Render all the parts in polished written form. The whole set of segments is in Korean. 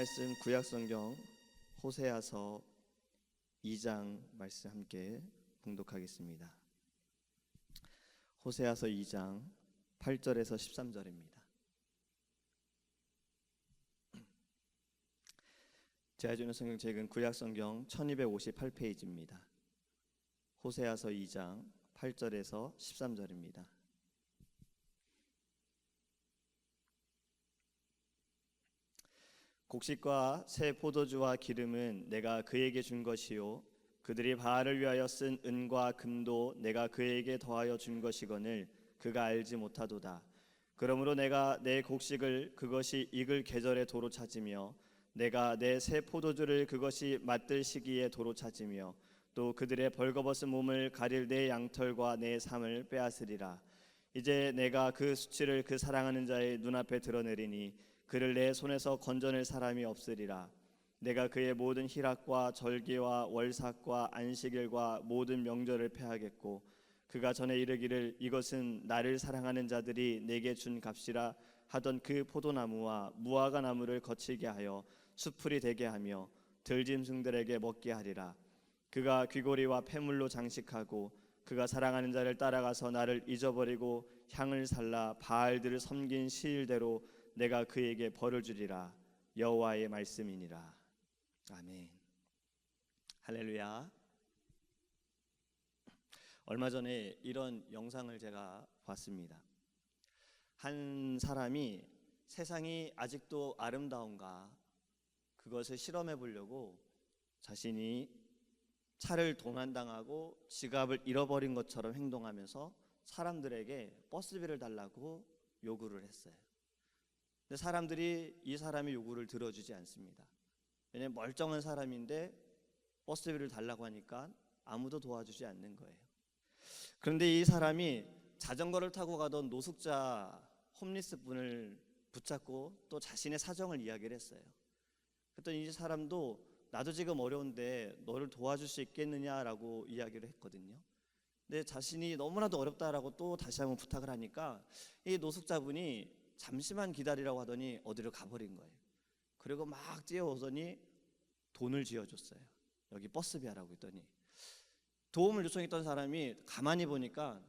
말씀 구약성경 호세아서 2장 말씀 함께 봉독하겠습니다. 호세아서 2장 8절에서 13절입니다. 제가 주는 성경책은 구약성경 1258페이지입니다. 호세아서 2장 8절에서 13절입니다. 곡식과 새 포도주와 기름은 내가 그에게 준 것이요 그들이 바알을 위하여 쓴 은과 금도 내가 그에게 더하여 준 것이거늘 그가 알지 못하도다. 그러므로 내가 내 곡식을 그것이 익을 계절에 도로 찾으며 내가 내 새 포도주를 그것이 맛들 시기에 도로 찾으며 또 그들의 벌거벗은 몸을 가릴 내 양털과 내 삶을 빼앗으리라. 이제 내가 그 수치를 그 사랑하는 자의 눈앞에 드러내리니 그를 내 손에서 건져낼 사람이 없으리라. 내가 그의 모든 희락과 절기와 월삭과 안식일과 모든 명절을 폐하겠고 그가 전에 이르기를 이것은 나를 사랑하는 자들이 내게 준 값이라 하던 그 포도나무와 무화과 나무를 거칠게 하여 수풀이 되게 하며 들짐승들에게 먹게 하리라. 그가 귀고리와 폐물로 장식하고 그가 사랑하는 자를 따라가서 나를 잊어버리고 향을 살라 바알들을 섬긴 시일대로 내가 그에게 벌을 주리라. 여호와의 말씀이니라. 아멘. 할렐루야. 얼마 전에 이런 영상을 제가 봤습니다. 한 사람이 세상이 아직도 아름다운가 그것을 실험해 보려고 자신이 차를 도난당하고 지갑을 잃어버린 것처럼 행동하면서 사람들에게 버스비를 달라고 요구를 했어요. 근데 사람들이 이 사람의 요구를 들어주지 않습니다. 왜냐하면 멀쩡한 사람인데 버스비를 달라고 하니까 아무도 도와주지 않는 거예요. 그런데 이 사람이 자전거를 타고 가던 노숙자 홈리스 분을 붙잡고 또 자신의 사정을 이야기를 했어요. 그랬더니 이 사람도 나도 지금 어려운데 너를 도와줄 수 있겠느냐라고 이야기를 했거든요. 근데 자신이 너무나도 어렵다라고 또 다시 한번 부탁을 하니까 이 노숙자분이 잠시만 기다리라고 하더니 어디로 가버린 거예요. 그리고 막 뛰어오더니 돈을 쥐어줬어요. 여기 버스비하라고 했더니 도움을 요청했던 사람이 가만히 보니까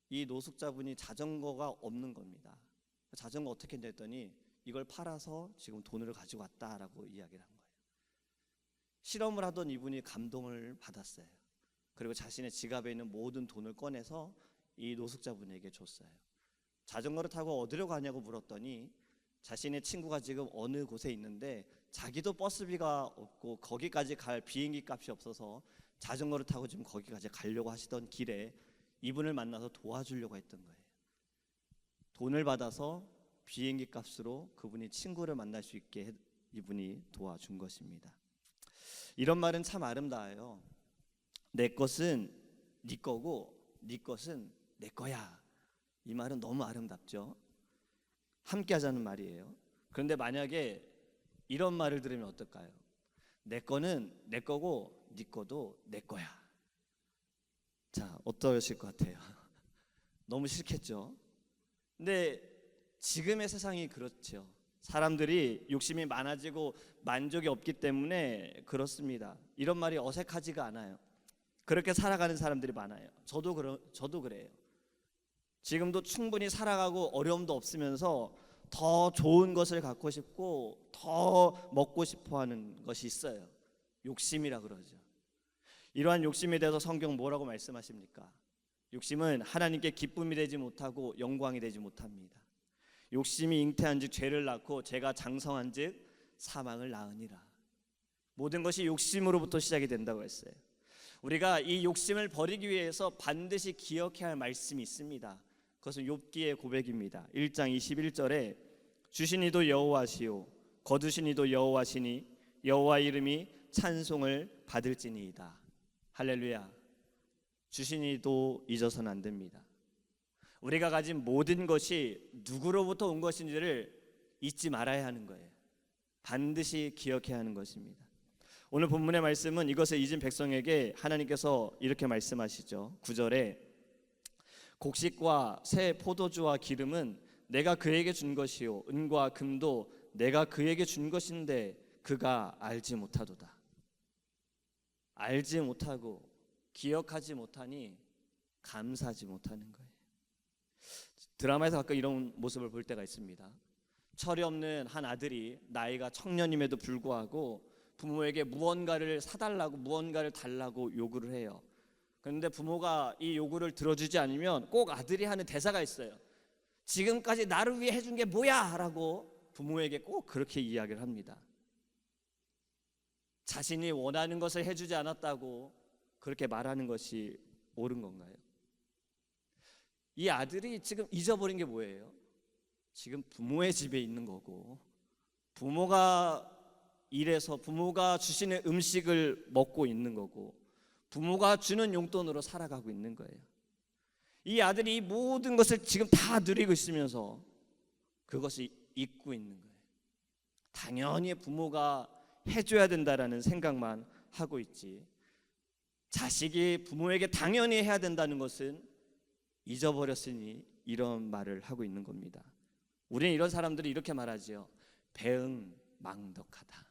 이 노숙자분이 자전거가 없는 겁니다. 자전거 어떻게 했냐 했더니 이걸 팔아서 지금 돈을 가지고 왔다라고 이야기를 한 거예요. 실험을 하던 이분이 감동을 받았어요. 그리고 자신의 지갑에 있는 모든 돈을 꺼내서 이 노숙자분에게 줬어요. 자전거를 타고 어디로 가냐고 물었더니 자신의 친구가 지금 어느 곳에 있는데 자기도 버스비가 없고 거기까지 갈 비행기 값이 없어서 자전거를 타고 지금 거기까지 가려고 하시던 길에 이분을 만나서 도와주려고 했던 거예요. 돈을 받아서 비행기 값으로 그분이 친구를 만날 수 있게 이분이 도와준 것입니다. 이런 말은 참 아름다워요. 내 것은 네 거고 네 것은 내 거야. 이 말은 너무 아름답죠. 함께 하자는 말이에요. 그런데 만약에 이런 말을 들으면 어떨까요? 내 거는 내 거고 네 거도 내 거야. 자, 어떠실 것 같아요? 너무 싫겠죠. 근데 지금의 세상이 그렇죠. 사람들이 욕심이 많아지고 만족이 없기 때문에 그렇습니다. 이런 말이 어색하지가 않아요. 그렇게 살아가는 사람들이 많아요. 저도 그래요. 지금도 충분히 살아가고 어려움도 없으면서 더 좋은 것을 갖고 싶고 더 먹고 싶어 하는 것이 있어요. 욕심이라 그러죠. 이러한 욕심에 대해서 성경 뭐라고 말씀하십니까? 욕심은 하나님께 기쁨이 되지 못하고 영광이 되지 못합니다. 욕심이 잉태한 즉 죄를 낳고 죄가 장성한 즉 사망을 낳으니라. 모든 것이 욕심으로부터 시작이 된다고 했어요. 우리가 이 욕심을 버리기 위해서 반드시 기억해야 할 말씀이 있습니다. 그것은 욥기의 고백입니다. 1장 21절에 주신 이도 여호와시요 거두신 이도 여호와시니 여호와 이름이 찬송을 받을지니이다. 할렐루야. 주신 이도 잊어서는 안 됩니다. 우리가 가진 모든 것이 누구로부터 온 것인지를 잊지 말아야 하는 거예요. 반드시 기억해야 하는 것입니다. 오늘 본문의 말씀은 이것을 잊은 백성에게 하나님께서 이렇게 말씀하시죠. 9절에 곡식과 새 포도주와 기름은 내가 그에게 준 것이요 은과 금도 내가 그에게 준 것인데 그가 알지 못하도다. 알지 못하고 기억하지 못하니 감사하지 못하는 거예요. 드라마에서 가끔 이런 모습을 볼 때가 있습니다. 철이 없는 한 아들이 나이가 청년임에도 불구하고 부모에게 무언가를 사달라고 무언가를 달라고 요구를 해요. 그런데 부모가 이 요구를 들어주지 않으면 꼭 아들이 하는 대사가 있어요. 지금까지 나를 위해 해준 게 뭐야? 라고 부모에게 꼭 그렇게 이야기를 합니다. 자신이 원하는 것을 해주지 않았다고 그렇게 말하는 것이 옳은 건가요? 이 아들이 지금 잊어버린 게 뭐예요? 지금 부모의 집에 있는 거고, 부모가 일해서 부모가 주시는 음식을 먹고 있는 거고, 부모가 주는 용돈으로 살아가고 있는 거예요. 이 아들이 이 모든 것을 지금 다 누리고 있으면서 그것을 잊고 있는 거예요. 당연히 부모가 해줘야 된다라는 생각만 하고 있지, 자식이 부모에게 당연히 해야 된다는 것은 잊어버렸으니 이런 말을 하고 있는 겁니다. 우리는 이런 사람들이 이렇게 말하지요. 배응망덕하다.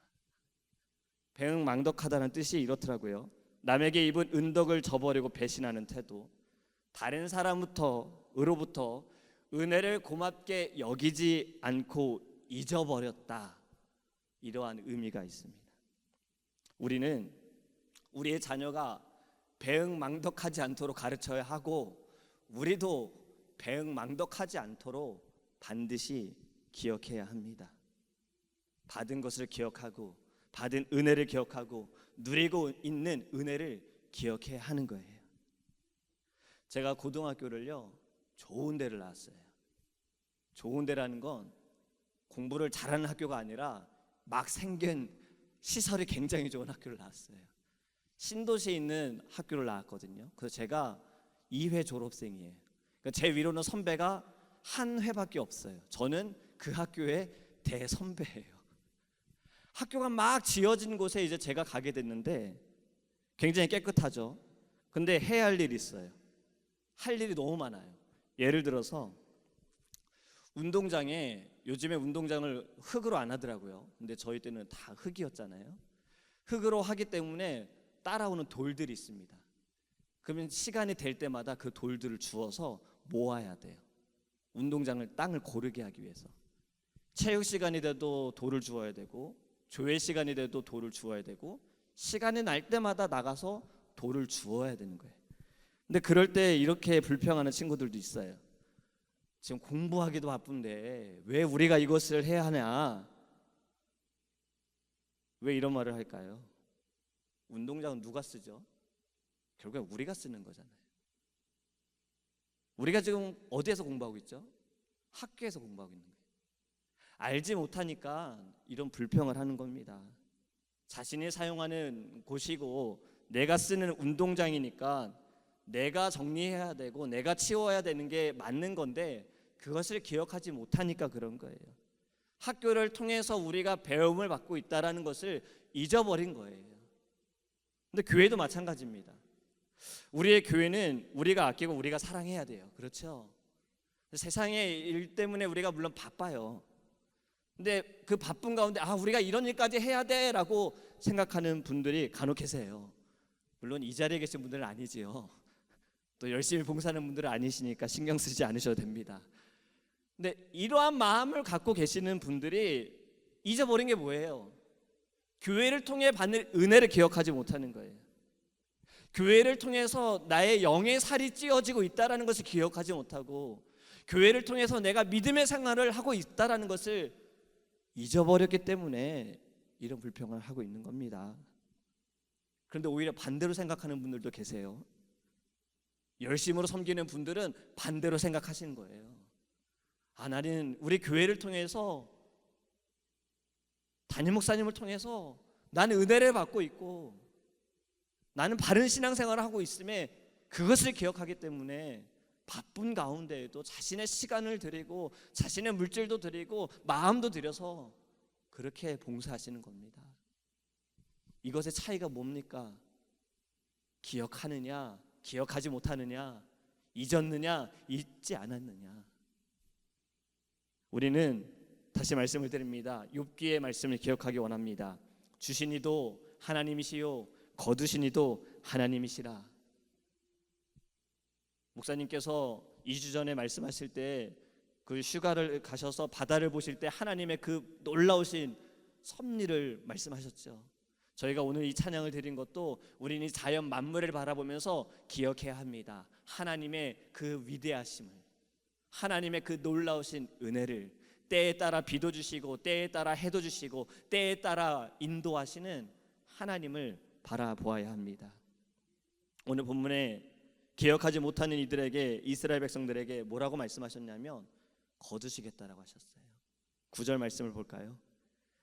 배응망덕하다는 뜻이 이렇더라고요. 남에게 입은 은덕을 저버리고 배신하는 태도, 다른 사람으로부터 은혜를 고맙게 여기지 않고 잊어버렸다, 이러한 의미가 있습니다. 우리는 우리의 자녀가 배응망덕하지 않도록 가르쳐야 하고, 우리도 배응망덕하지 않도록 반드시 기억해야 합니다. 받은 것을 기억하고, 받은 은혜를 기억하고, 누리고 있는 은혜를 기억해야 하는 거예요. 제가 고등학교를요, 좋은 데를 나왔어요. 좋은 데라는 건 공부를 잘하는 학교가 아니라 막 생긴 시설이 굉장히 좋은 학교를 나왔어요. 신도시에 있는 학교를 나왔거든요. 그래서 제가 2회 졸업생이에요. 그러니까 제 위로는 선배가 한 회밖에 없어요. 저는 그 학교의 대선배예요. 학교가 막 지어진 곳에 이제 제가 가게 됐는데 굉장히 깨끗하죠. 근데 해야 할 일이 있어요. 할 일이 너무 많아요. 예를 들어서 운동장에, 요즘에 운동장을 흙으로 안 하더라고요. 근데 저희 때는 다 흙이었잖아요. 흙으로 하기 때문에 따라오는 돌들이 있습니다. 그러면 시간이 될 때마다 그 돌들을 주워서 모아야 돼요. 운동장을, 땅을 고르게 하기 위해서. 체육 시간이 돼도 돌을 주워야 되고, 조회 시간이 돼도 돌을 주워야 되고, 시간이 날 때마다 나가서 돌을 주워야 되는 거예요. 근데 그럴 때 이렇게 불평하는 친구들도 있어요. 지금 공부하기도 바쁜데 왜 우리가 이것을 해야 하냐? 왜 이런 말을 할까요? 운동장은 누가 쓰죠? 결국엔 우리가 쓰는 거잖아요. 우리가 지금 어디에서 공부하고 있죠? 학교에서 공부하고 있는 거예요. 알지 못하니까 이런 불평을 하는 겁니다. 자신이 사용하는 곳이고 내가 쓰는 운동장이니까 내가 정리해야 되고 내가 치워야 되는 게 맞는 건데 그것을 기억하지 못하니까 그런 거예요. 학교를 통해서 우리가 배움을 받고 있다는 것을 잊어버린 거예요. 근데 교회도 마찬가지입니다. 우리의 교회는 우리가 아끼고 우리가 사랑해야 돼요. 그렇죠? 세상의 일 때문에 우리가 물론 바빠요. 근데 그 바쁜 가운데 우리가 이런 일까지 해야 돼 라고 생각하는 분들이 간혹 계세요. 물론 이 자리에 계신 분들은 아니지요. 또 열심히 봉사하는 분들은 아니시니까 신경 쓰지 않으셔도 됩니다. 근데 이러한 마음을 갖고 계시는 분들이 잊어버린 게 뭐예요? 교회를 통해 받는 은혜를 기억하지 못하는 거예요. 교회를 통해서 나의 영의 살이 찌어지고 있다는 것을 기억하지 못하고, 교회를 통해서 내가 믿음의 생활을 하고 있다는 것을 잊어버렸기 때문에 이런 불평을 하고 있는 겁니다. 그런데 오히려 반대로 생각하는 분들도 계세요. 열심으로 섬기는 분들은 반대로 생각하시는 거예요. 나는 우리 교회를 통해서, 담임 목사님을 통해서 나는 은혜를 받고 있고 나는 바른 신앙생활을 하고 있음에 그것을 기억하기 때문에 바쁜 가운데에도 자신의 시간을 드리고 자신의 물질도 드리고 마음도 드려서 그렇게 봉사하시는 겁니다. 이것의 차이가 뭡니까? 기억하느냐, 기억하지 못하느냐, 잊었느냐, 잊지 않았느냐. 우리는 다시 말씀을 드립니다. 욥기의 말씀을 기억하기 원합니다. 주신 이도 하나님이시요 거두신 이도 하나님이시라. 목사님께서 2주 전에 말씀하실 때 그 휴가를 가셔서 바다를 보실 때 하나님의 그 놀라우신 섭리를 말씀하셨죠. 저희가 오늘 이 찬양을 드린 것도 우리는 자연 만물을 바라보면서 기억해야 합니다. 하나님의 그 위대하심을, 하나님의 그 놀라우신 은혜를, 때에 따라 비도 주시고 때에 따라 해도 주시고 때에 따라 인도하시는 하나님을 바라보아야 합니다. 오늘 본문에 기억하지 못하는 이들에게, 이스라엘 백성들에게 뭐라고 말씀하셨냐면 거두시겠다라고 하셨어요. 9절 말씀을 볼까요?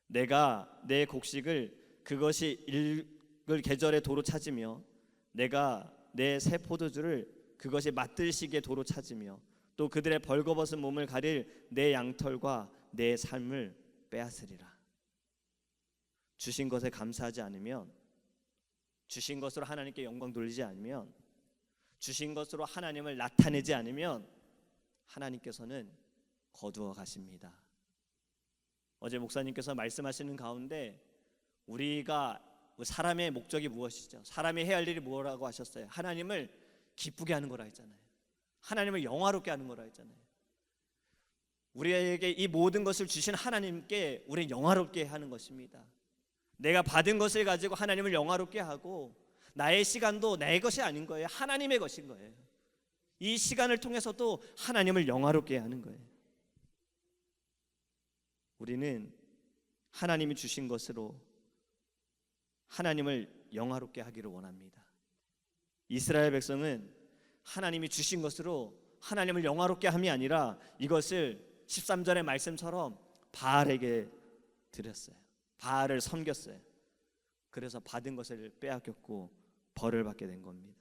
내가 내 곡식을 그것이 읽을 계절에 도로 찾으며 내가 내 새 포도주를 그것이 맛들시기에 도로 찾으며 또 그들의 벌거벗은 몸을 가릴 내 양털과 내 삶을 빼앗으리라. 주신 것에 감사하지 않으면, 주신 것으로 하나님께 영광 돌리지 않으면, 주신 것으로 하나님을 나타내지 않으면 하나님께서는 거두어 가십니다. 어제 목사님께서 말씀하시는 가운데 우리가 사람의 목적이 무엇이죠? 사람이 해야 할 일이 뭐라고 하셨어요? 하나님을 기쁘게 하는 거라 했잖아요. 하나님을 영화롭게 하는 거라 했잖아요. 우리에게 이 모든 것을 주신 하나님께 우리를 영화롭게 하는 것입니다. 내가 받은 것을 가지고 하나님을 영화롭게 하고, 나의 시간도 내 것이 아닌 거예요. 하나님의 것인 거예요. 이 시간을 통해서도 하나님을 영화롭게 하는 거예요. 우리는 하나님이 주신 것으로 하나님을 영화롭게 하기를 원합니다. 이스라엘 백성은 하나님이 주신 것으로 하나님을 영화롭게 함이 아니라 이것을 13절의 말씀처럼 바알에게 드렸어요. 바알을 섬겼어요. 그래서 받은 것을 빼앗겼고 벌을 받게 된 겁니다.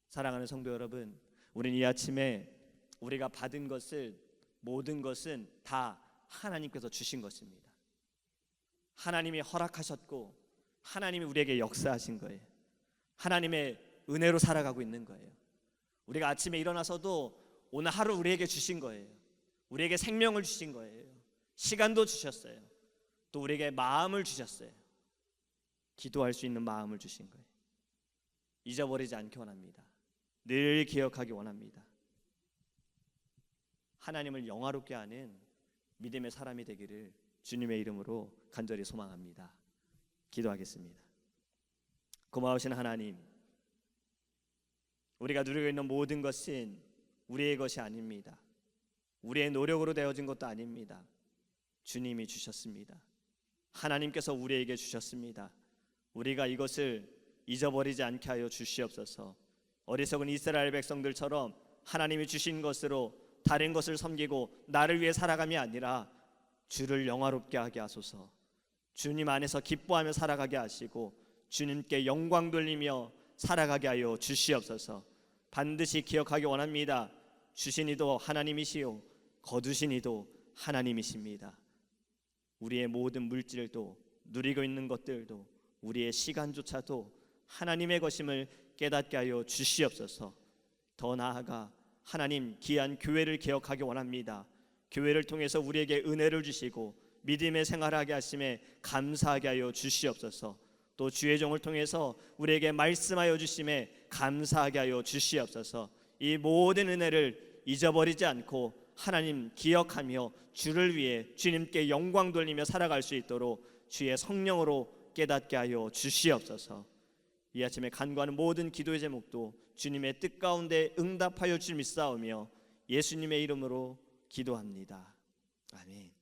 사랑하는 성도 여러분, 우리는 이 아침에 우리가 받은 것을, 모든 것은 다 하나님께서 주신 것입니다. 하나님이 허락하셨고 하나님이 우리에게 역사하신 거예요. 하나님의 은혜로 살아가고 있는 거예요. 우리가 아침에 일어나서도 오늘 하루 우리에게 주신 거예요. 우리에게 생명을 주신 거예요. 시간도 주셨어요. 또 우리에게 마음을 주셨어요. 기도할 수 있는 마음을 주신 거예요. 잊어버리지 않기 원합니다. 늘 기억하기 원합니다. 하나님을 영화롭게 하는 믿음의 사람이 되기를 주님의 이름으로 간절히 소망합니다. 기도하겠습니다. 고마우신 하나님, 우리가 누리고 있는 모든 것은 우리의 것이 아닙니다. 우리의 노력으로 되어진 것도 아닙니다. 주님이 주셨습니다. 하나님께서 우리에게 주셨습니다. 우리가 이것을 잊어버리지 않게 하여 주시옵소서. 어리석은 이스라엘 백성들처럼 하나님이 주신 것으로 다른 것을 섬기고 나를 위해 살아감이 아니라 주를 영화롭게 하게 하소서. 주님 안에서 기뻐하며 살아가게 하시고 주님께 영광 돌리며 살아가게 하여 주시옵소서. 반드시 기억하기 원합니다. 주신 이도 하나님이시요 거두신 이도 하나님이십니다. 우리의 모든 물질도, 누리고 있는 것들도, 우리의 시간조차도 하나님의 것임을 깨닫게 하여 주시옵소서. 더 나아가 하나님 귀한 교회를 기억하기 원합니다. 교회를 통해서 우리에게 은혜를 주시고 믿음의 생활하게 하심에 감사하게 하여 주시옵소서. 또 주의 종을 통해서 우리에게 말씀하여 주심에 감사하게 하여 주시옵소서. 이 모든 은혜를 잊어버리지 않고 하나님 기억하며 주를 위해 주님께 영광 돌리며 살아갈 수 있도록 주의 성령으로 깨닫게 하여 주시옵소서. 이 아침에 간구하는 모든 기도의 제목도 주님의 뜻 가운데 응답하여 줄 믿사오며 예수님의 이름으로 기도합니다. 아멘.